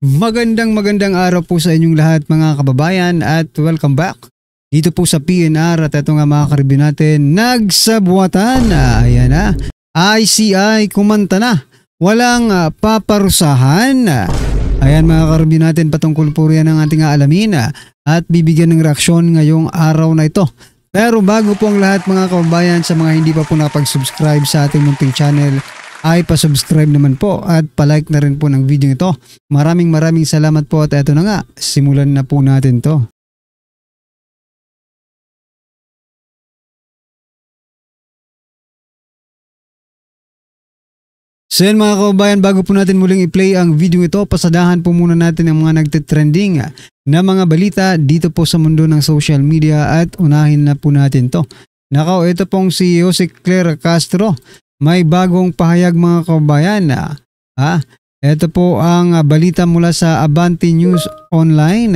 Magandang araw po sa inyong lahat mga kababayan at welcome back dito po sa PNR at ito nga mga karibyo natin, nagsabuatan na, ayan na, ICI kumanta na, walang paparusahan. Ayan mga karibyo natin, patungkol po riyan ang ating aalamin at bibigyan ng reaksyon ngayong araw na ito. Pero bago po ang lahat mga kababayan, sa mga hindi pa po nakapag-subscribe sa ating munting channel, ay pa-subscribe naman po at pa-like na rin po ng video ito. Maraming salamat po at eto na nga, simulan na po natin to. So yan mga kababayan, bago po natin muling i-play ang video ito, pasadahan po muna natin ang mga nagtitrending na mga balita dito po sa mundo ng social media at unahin na po natin to. Nakaw, ito pong si Jose Claire Castro. May bagong pahayag mga kababayan. Ito po ang balita mula sa Abante News Online.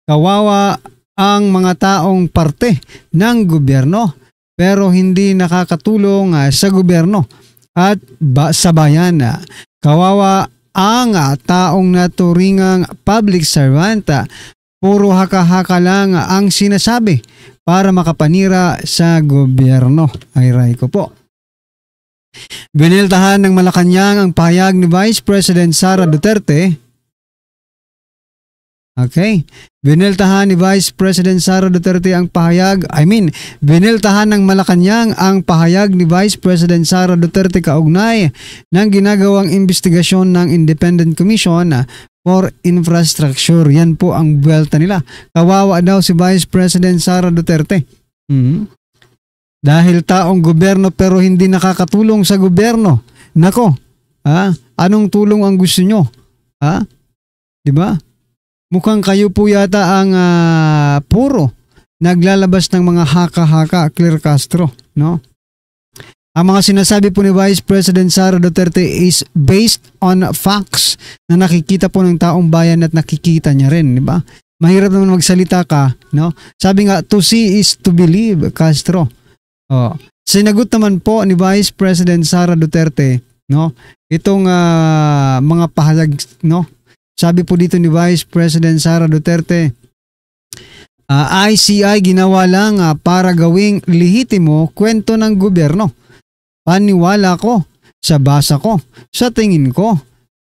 Kawawa ang mga taong parte ng gobyerno pero hindi nakakatulong sa gobyerno at sa bayan. Kawawa ang taong naturingang public servant. Puro haka-haka lang ang sinasabi para makapanira sa gobyerno. Ay ray ko po. Biniltahan ng Malacanang ang pahayag ni Vice President Sara Duterte. Biniltahan ni Vice President Sara Duterte ang pahayag, biniltahan ng Malacanang ang pahayag ni Vice President Sara Duterte kaugnay ng ginagawang investigasyon ng Independent Commission for Infrastructure. Yan po ang buwelta nila. Kawawa daw si Vice President Sara Duterte. Dahil taong gobyerno pero hindi nakakatulong sa gobyerno. Nako, anong tulong ang gusto nyo? Diba? Mukhang kayo po yata ang puro naglalabas ng mga haka-haka, Claire Castro, no? Ang mga sinasabi po ni Vice President Sara Duterte is based on facts na nakikita po ng taong bayan at nakikita niya rin, di ba? Mahirap naman magsalita ka, no? Sabi nga, to see is to believe, Castro. Sinagot naman po ni Vice President Sara Duterte, no? Itong mga pahayag, no? Sabi po dito ni Vice President Sara Duterte, ICI ginawa lang para gawing lehitimo kwento ng gobyerno. Paniwala ko, sa basa ko, sa tingin ko,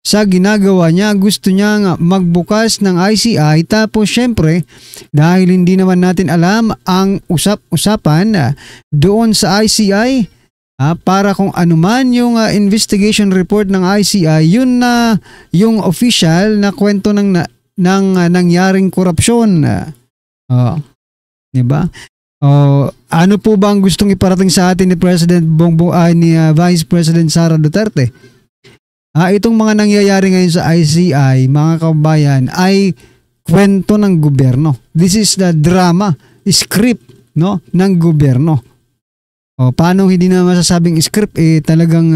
sa ginagawa niya, gusto niya magbukas ng ICI tapos syempre dahil hindi naman natin alam ang usap-usapan doon sa ICI, para kung anuman yung investigation report ng ICI, yun na yung official na kwento ng nangyaring korupsyon. Diba? Ano po ba ang gustong iparating sa atin ni Vice President Sara Duterte? Itong mga nangyayari ngayon sa ICI, mga kababayan, ay kwento ng gobyerno. This is the drama, script, no, ng gobyerno. Paano hindi na masasabing script? Talagang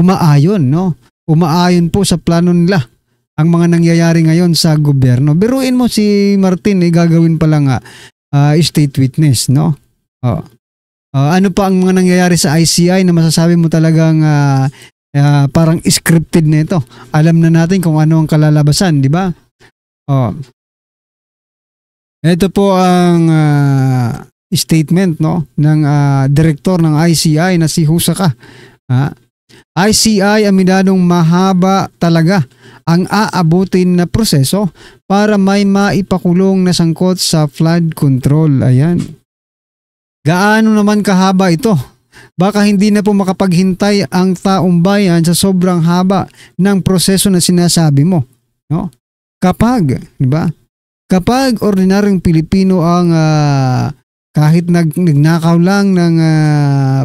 umaayon, no? Umaayon po sa plano nila ang mga nangyayari ngayon sa gobyerno. Biruin mo si Martin, gagawin pa lang state witness, no? Ano pa ang mga nangyayari sa ICI na masasabi mo talagang parang scripted na ito. Alam na natin kung ano ang kalalabasan, di ba? Ito po ang statement, no, ng direktor ng ICI na si Husaka. ICI aminadong mahaba talaga ang aabutin na proseso para may maipakulong na sangkot sa flood control. Ayan. Gaano naman kahaba ito? Baka hindi na po makapaghintay ang taong bayan sa sobrang haba ng proseso na sinasabi mo, no? Kapag, di ba? Kapag ordinaryong Pilipino ang kahit nagnakaw lang ng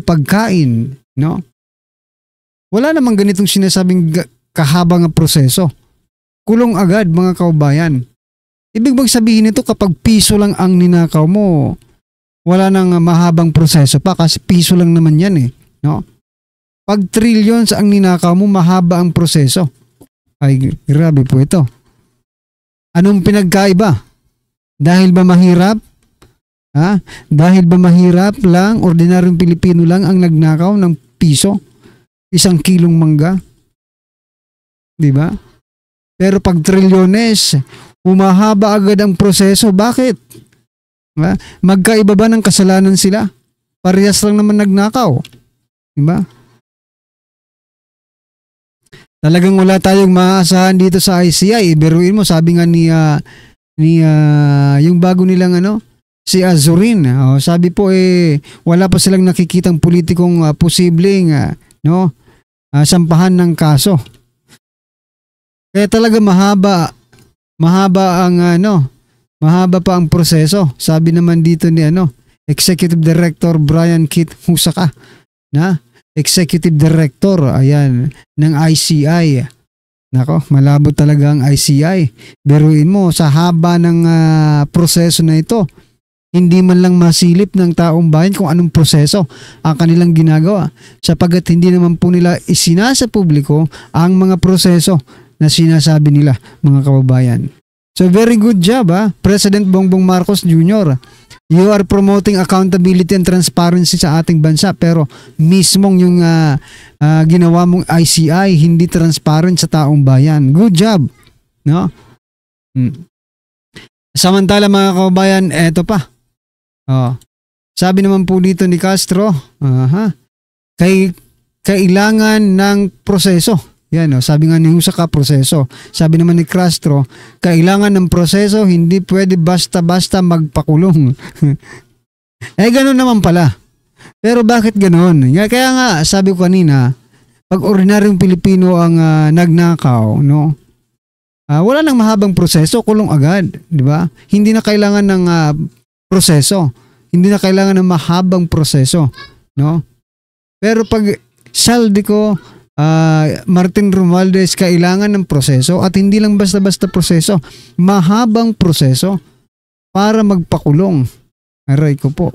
pagkain, no? Wala namang ganitong sinasabing kahabang proseso. Kulong agad mga kaubayan. Ibig bang sabihin nito kapag piso lang ang ninakaw mo, wala nang mahabang proseso pa kasi piso lang naman yan no? Pag trillions ang ninakaw mo, mahaba ang proseso. Ay, grabe po ito. Anong pinagkaiba? Dahil ba mahirap? Dahil ba mahirap lang, ordinaryong Pilipino lang ang nagnakaw ng piso? 1 kilong mangga? Di ba? Pero pag trilyones, humahaba agad ang proseso. Bakit? Diba? Magkaiba ba ng kasalanan sila? Parehas lang naman nagnakaw. Diba? Talagang wala tayong maaasahan dito sa ICI. Biruin mo, sabi nga ni yung bago nilang si Azurin. Sabi po wala pa silang nakikitang politikong posibleng sampahan ng kaso. Kaya talaga mahaba pa ang proseso. Sabi naman dito ni Executive Director Brian Kit Husaka na Executive Director ng ICI. Nako, malabo talaga ang ICI. Biruin mo, sa haba ng proseso na ito, hindi man lang masilip ng taong bayan kung anong proseso ang kanilang ginagawa, sapagkat hindi naman po nila isinasa publiko ang mga proseso na sinasabi nila, mga kababayan. So very good job, President Bongbong Marcos Jr. You are promoting accountability and transparency sa ating bansa, pero mismong yung ginawa mong ICI hindi transparent sa taong bayan. Good job, no? Samantala mga kababayan, eto pa. Sabi naman po dito ni Castro, kailangan ng proseso. Yan, sabi nga ni Husaka, proseso. Sabi naman ni Castro, kailangan ng proseso, hindi pwede basta-basta magpakulong. Ganun naman pala. Pero bakit ganun? Kaya nga, sabi ko kanina, pag ordinaryong Pilipino ang nagnakaw, wala nang mahabang proseso, kulong agad, di ba? Hindi na kailangan ng proseso. Hindi na kailangan ng mahabang proseso, no? Pero pag Saldico, Martin Romualdez, kailangan ng proseso, at hindi lang basta-basta proseso, mahabang proseso para magpakulong. Aray ko po.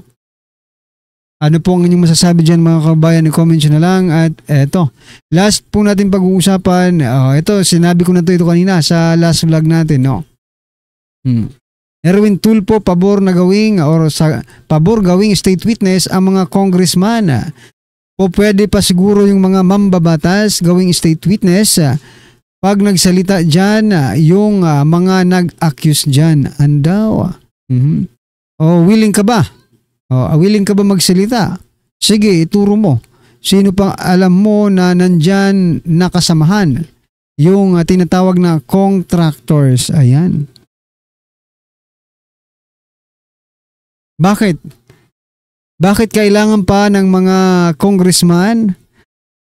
Ano po ang inyong masasabi dyan mga kabayan? I-comment nyo na lang. At eto, last po natin pag-uusapan. Ito, sinabi ko na ito kanina sa last vlog natin, no? Erwin Tulfo, pabor gawing state witness ang mga congressman. O pwede pa siguro yung mga mambabatas gawing state witness pag nagsalita dyan yung mga nag-accuse dyan. Andaw. Willing ka ba? Willing ka ba magsalita? Sige, ituro mo. Sino pang alam mo na nandyan nakasamahan? Yung tinatawag na contractors. Ayan. Bakit? Bakit kailangan pa ng mga congressman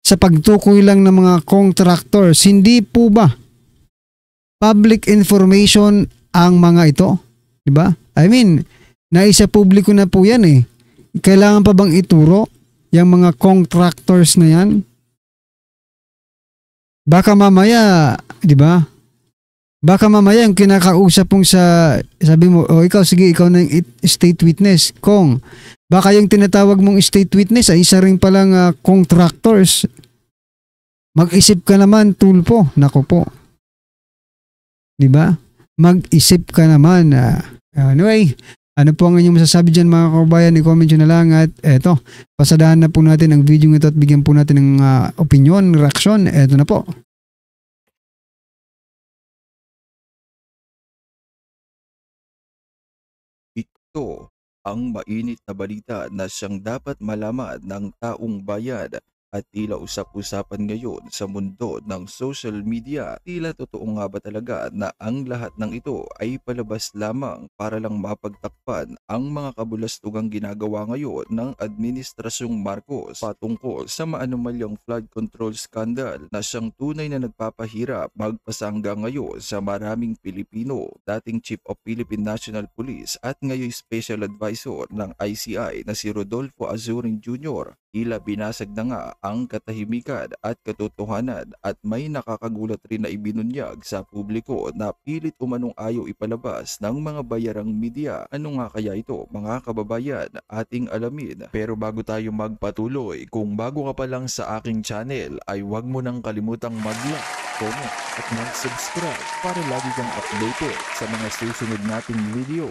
sa pagtukoy lang ng mga contractors? Hindi po ba public information ang mga ito? Diba? I mean, naisa publiko na po yan eh. Kailangan pa bang ituro yung mga contractors na yan? Baka mamaya, diba? Baka mamaya yung kinakausap mong sabi mo, ikaw, sige, ikaw na yung state witness, Kong. Baka yung tinatawag mong state witness ay isa rin palang contractors. Mag-isip ka naman, Tulfo. Nako po. Diba? Mag-isip ka naman. Anyway, ano po ang inyong masasabi dyan mga kabayan? I-comment nyo na lang. At eto, pasadahan na po natin ang video ito at bigyan po natin ng opinion, reaction. Eto na po. Ito ang mainit na balita na siyang dapat malaman ng taong bayan at tila usap-usapan ngayon sa mundo ng social media. Tila totoo nga ba talaga na ang lahat ng ito ay palabas lamang para lang mapagtakpan ang mga kabulastugang ginagawa ngayon ng Administrasyong Marcos patungkol sa maanumalyang flood control scandal na siyang tunay na nagpapahirap magpasangga ngayon sa maraming Pilipino. Dating Chief of Philippine National Police at ngayon Special Advisor ng ICI na si Rodolfo Azurin Jr. tila binasag na nga ang katahimikan at katotohanan at may nakakagulat rin na ibinunyag sa publiko na pilit umanong ayaw ipalabas ng mga bayarang media. Ano nga kaya ito mga kababayan, ating alamin. Pero bago tayo magpatuloy, kung bago ka pa lang sa aking channel ay huwag mo nang kalimutang mag-like, comment at mag-subscribe para lagi kang updated sa mga susunod nating video.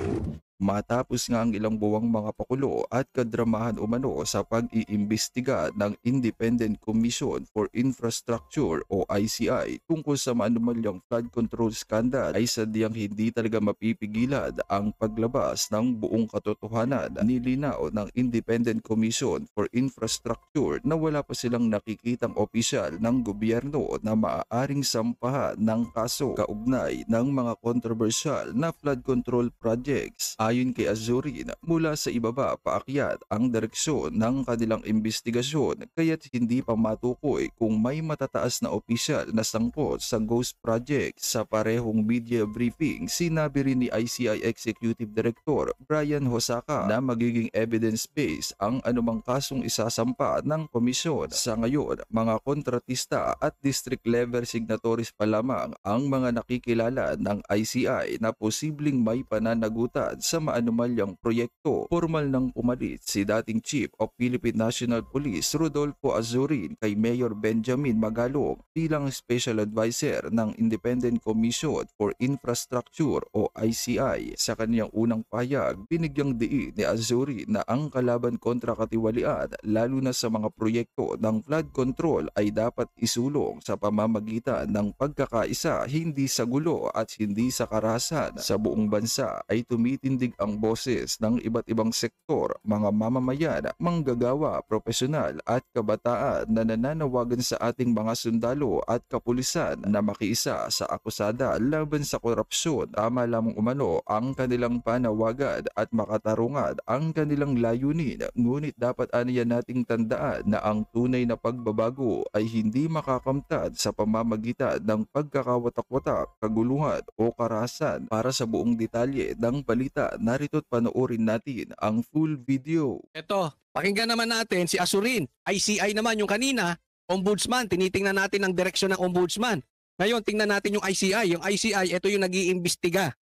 Matapos nga ang ilang buwang mga pakulo at kadramahan umano sa pag-iimbestiga ng Independent Commission for Infrastructure o ICI tungkol sa maanumalyang flood control scandal, ay sadyang hindi talaga mapipigilan ang paglabas ng buong katotohanan. Nilinaw ng Independent Commission for Infrastructure na wala pa silang nakikitang opisyal ng gobyerno na maaaring sampahan ng kaso kaugnay ng mga kontrobersyal na flood control projects. Ayon kay Azurin, mula sa ibaba paakyat ang direksyon ng kanilang investigasyon, kaya't hindi pa matukoy kung may matataas na opisyal na sangkot sa ghost project. Sa parehong media briefing, sinabi rin ni ICI Executive Director Brian Hosaka na magiging evidence-based ang anumang kasong isasampa ng komisyon. Sa ngayon, mga kontratista at district level signatories pa lamang ang mga nakikilala ng ICI na posibleng may pananagutan sa maanumalyang proyekto. Formal nang pumalit si dating Chief of Philippine National Police Rodolfo Azurin kay Mayor Benjamin Magalong bilang Special Advisor ng Independent Commission for Infrastructure o ICI. Sa kanyang unang pahayag, binigyang diin ni Azurin na ang kalaban kontra katiwalian, lalo na sa mga proyekto ng flood control, ay dapat isulong sa pamamagitan ng pagkakaisa, hindi sa gulo at hindi sa karahasan. Sa buong bansa ay tumitindig ang boses ng iba't ibang sektor, mga mamamayan, manggagawa, profesional at kabataan na nananawagan sa ating mga sundalo at kapulisan na makiisa sa akusada laban sa korupsyon. Tama lamang umano ang kanilang panawagan at makatarungan ang kanilang layunin, ngunit dapat aniyan nating tandaan na ang tunay na pagbabago ay hindi makakamtan sa pamamagitan ng pagkakawatak-watak, kaguluhan o karahasan. Para sa buong detalye ng balita, narito't panoorin natin ang full video. Eto, pakinggan naman natin si Azurin. ICI naman yung kanina, ombudsman. Tinitingnan natin ang direksyon ng ombudsman. Ngayon, tingnan natin yung ICI. Yung ICI, ito yung nag-iimbestiga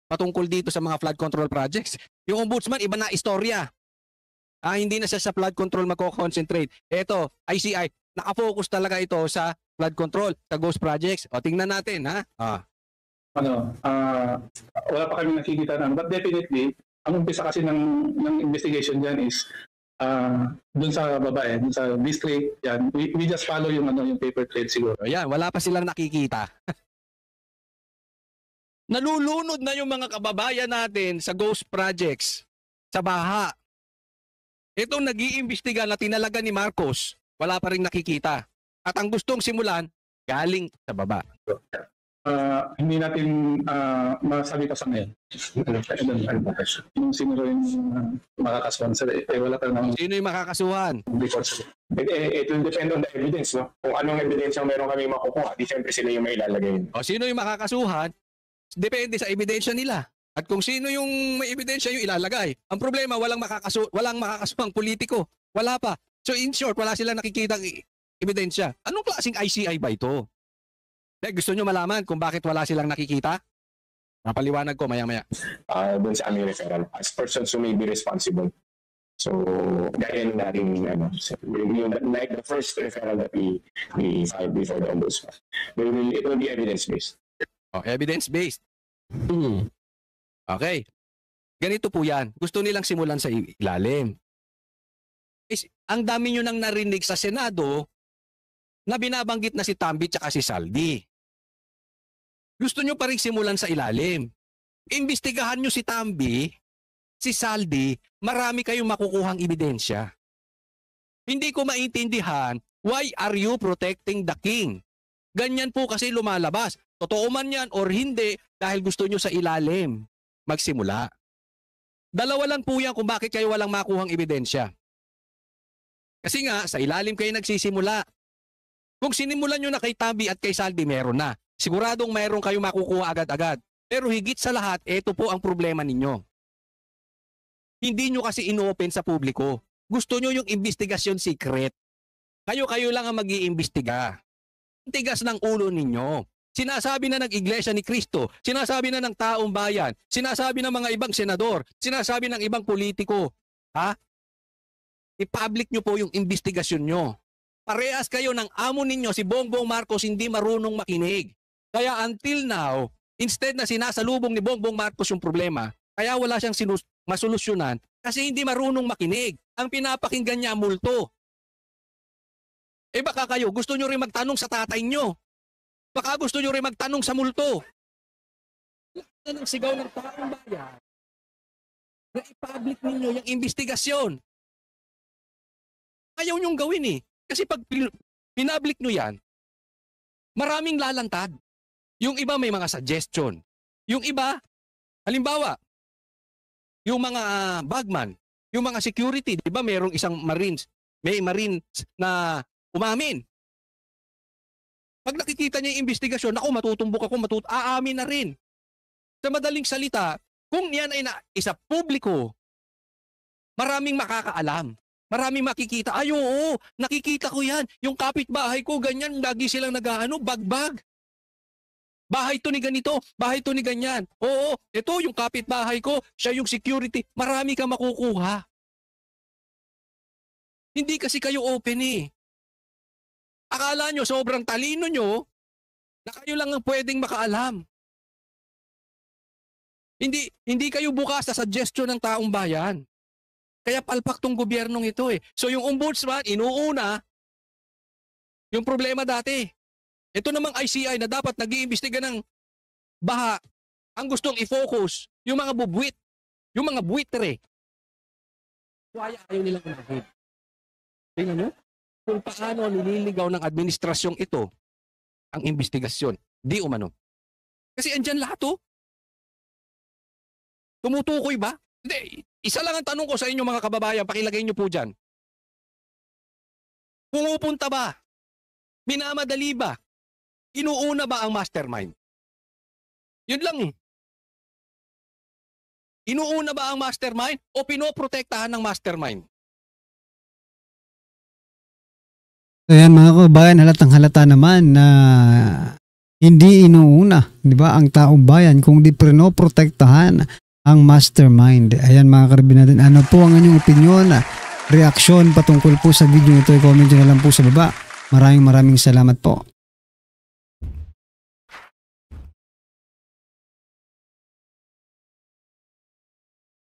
patungkol dito sa mga flood control projects. Yung ombudsman, iba na istorya. Hindi na siya sa flood control magko-concentrate. Ito, ICI, nakafocus talaga ito sa flood control, sa ghost projects. O, tingnan natin, ha? Wala pa kami nakikita na. But definitely, ang umpisa kasi ng investigation dyan is dun sa babae, dun sa district, yan. We just follow yung paper trail siguro. O yan, wala pa silang nakikita. Nalulunod na yung mga kababayan natin sa ghost projects, sa baha. Itong nag-iimbestiga na tinalaga ni Marcos, wala pa rin nakikita. At ang gustong simulan, galing sa baba. Hindi natin masabi pa sa ngayon. Yung sino rin makakasuhan sila. Wala pa naman. Sino yung makakasuhan? It will depend on the evidence, no? Kung anong evidence ang meron kami makukuha, di siyempre sila yung may ilalagay. O sino yung makakasuhan, depende sa ebidensya nila. At kung sino yung may ebidensya yung ilalagay. Ang problema, walang makakasuhang politiko. Wala pa. So in short, wala silang nakikitang ebidensya. Anong klaseng ICI ba ito? Gusto nyo malaman kung bakit wala silang nakikita? Napaliwanag ko maya-maya. Doon sa aming referral, as persons who may be responsible. So, gaya natin, like the first referral that we filed before the ombudsman, it will be evidence-based. Oh, evidence-based. Okay. Ganito po yan. Gusto nilang simulan sa ilalim. Ang dami nyo nang narinig sa Senado na binabanggit na si Tambi at si Saldi. Gusto nyo pa rin simulan sa ilalim. Imbestigahan nyo si Tambi, si Saldi, marami kayong makukuhang ebidensya. Hindi ko maintindihan, why are you protecting the king? Ganyan po kasi lumalabas. Totoo man yan or hindi dahil gusto nyo sa ilalim magsimula. Dalawa lang po yan kung bakit kayo walang makuhang ebidensya. Kasi nga, sa ilalim kayo nagsisimula. Kung sinimulan nyo na kay Tambi at kay Saldi, meron na. Siguradong mayroon kayong makukuha agad-agad. Pero higit sa lahat, ito po ang problema ninyo. Hindi nyo kasi ino-open sa publiko. Gusto nyo yung investigasyon secret. Kayo-kayo lang ang mag-iimbestiga. Tigas ng ulo ninyo. Sinasabi na ng Iglesia ni Cristo, sinasabi na ng taong bayan, sinasabi ng mga ibang senador, sinasabi ng ibang politiko. I-public nyo po yung investigasyon nyo. Parehas kayo ng amo ninyo, si Bongbong Marcos, hindi marunong makinig. Kaya until now, instead na sinasalubong ni Bongbong Marcos yung problema, Kaya wala siyang masolusyonan kasi hindi marunong makinig. Ang pinapakinggan niya multo. Baka kayo, gusto nyo rin magtanong sa tatay nyo. Baka gusto nyo rin magtanong sa multo. Lahat na ng sigaw ng taong bayan na i-public ninyo yung investigasyon. Ayaw nyong gawin Kasi pag pinablik nyo yan, maraming lalantad. Yung iba may mga suggestion. Yung iba, halimbawa, yung mga bagman, yung mga security, di ba mayroong isang Marines, may Marines na umamin. Pag nakikita niya yung investigasyon, ako matutumbok ako, aamin na rin. Sa madaling salita, kung yan ay isa publiko, maraming makakaalam. Maraming makikita. Ay, oo, nakikita ko yan. Yung kapitbahay ko, ganyan, lagi silang bagbag. Bahay to ni ganito, bahay to ni ganyan. Oo, ito yung kapitbahay ko, siya yung security. Marami ka makukuha. Hindi kasi kayo open Akala nyo sobrang talino nyo na kayo lang ang pwedeng makaalam. Hindi kayo bukas sa suggestion ng taong bayan. Kaya palpak tong gobyernong ito So yung ombudsman, inuuna yung problema dati. Ito namang ICI na dapat nag-iimbestiga ng baha, ang gustong i-focus yung mga bubuit, yung mga buitre. Kaya ayaw nilang unahin. Tingnan nyo? Kung paano nililigaw ng administrasyong ito ang investigasyon. Di umano. Kasi andyan lahat Tumutukoy ba? Hindi. Isa lang ang tanong ko sa inyo mga kababayan, pakilagay nyo po dyan. Pumupunta ba? Minamadali ba? Inuuna ba ang mastermind? Yun lang Inuuna ba ang mastermind o pinoprotektahan ng mastermind? Ayan mga kababayan, halatang halata naman na hindi inuuna, di ba, ang taong bayan kung di pinoprotektahan ang mastermind. Ayan mga karabin natin, ano po ang inyong opinion, reaksyon patungkol po sa video ito, i-comment nyo na lang po sa baba. Maraming salamat po.